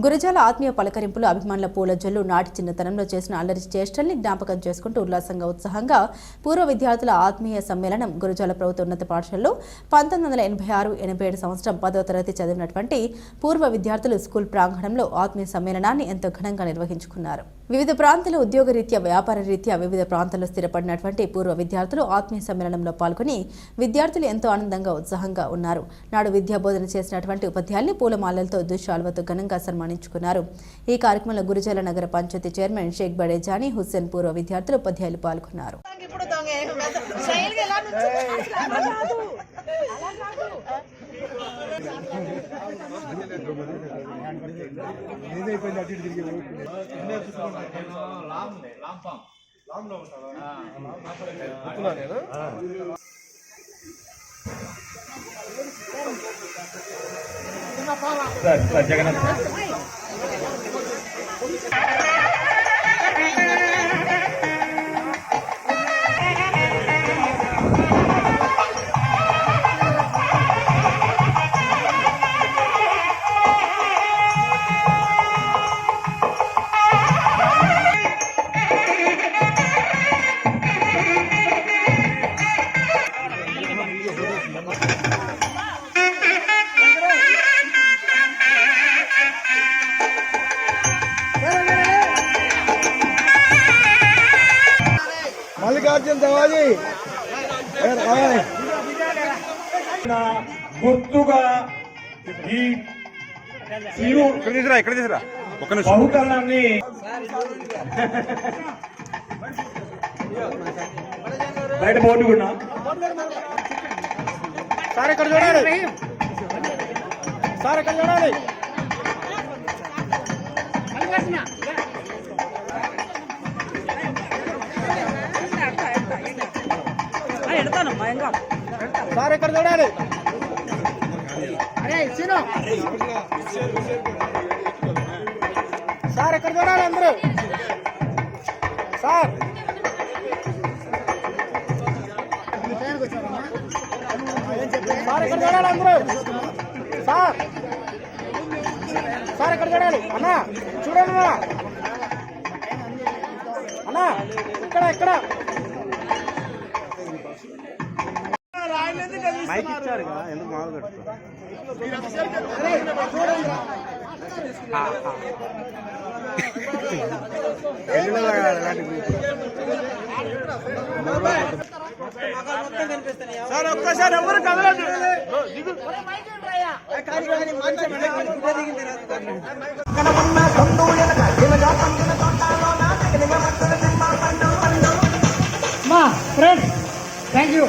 గురజాల ఆత్మీయ పలకరింపులు అభిమానుల పూల జల్లు నాటి చిన్నతనంలో చేసిన అల్లరి చేష్టల్ని జ్ఞాపకం చేసుకుంటూ ఉల్లాసంగా ఉత్సాహంగా పూర్వ విద్యార్థుల ఆత్మీయ సమ్మేళనం గురజాల ప్రభుత్వ ఉన్నత పాఠశాలలో 1986-87 సంవత్సరం 10వ తరగతి చదివినటువంటి పూర్వ విద్యార్థులు స్కూల్ ప్రాంగణంలో ఆత్మీయ సమ్మేళనాన్ని ఎంతో ఘనంగా నిర్వహించుకున్నారు. వివిధ ప్రాంతాల ఉద్యోగ రీత్యా వ్యాపార రీత్యా వివిధ ప్రాంతాల్లో స్థిరపడినటువంటి పూర్వ విద్యార్థులు ఆత్మీయ సమ్మేళనంలో పాల్గొని విద్యార్థులు ఎంతో ఆనందంగా ఉత్సాహంగా ఉన్నారు. నాడు విద్యా బోధన చేసినటువంటి ఉపాధ్యాయుల్ని పూలమాలలతో దుశ్శాలువతో ఘనంగా సన్మానించుకున్నారు. ఈ కార్యక్రమంలో గురజాల నగర పంచాయతీ చైర్మన్ షేక్ బడే జానీ హుస్సేన్ పూర్వ విద్యార్థులు ఉపాధ్యాయులు పాల్గొన్నారు. మల్లికార్జున దేవాజీ గుర్తుగా ఈ ఇక్కడ తీసురా బహుకరణాన్ని బయట బోర్డు కూడా సార్ ఇక్కడ చూడాలి, సార్ ఇక్కడ చూడాలి. సార్ ఇక్కడ చూడాలి. సార్ ఇక్కడ చూడాలి అందరూ. సార్ సార్ ఇక్కడ చూడాలి అందరూ. సార్ సార్ ఇక్కడ చూడాలి. అన్నా చూడండి అన్నా, ఇక్కడ ఇక్కడ మైక్ ఇచ్చారు కదా, ఎందుకు మామూలు సార్ ఒక్కసారి ఎవరు కదలండి. మా ఫ్రెండ్స్ థ్యాంక్ యూ.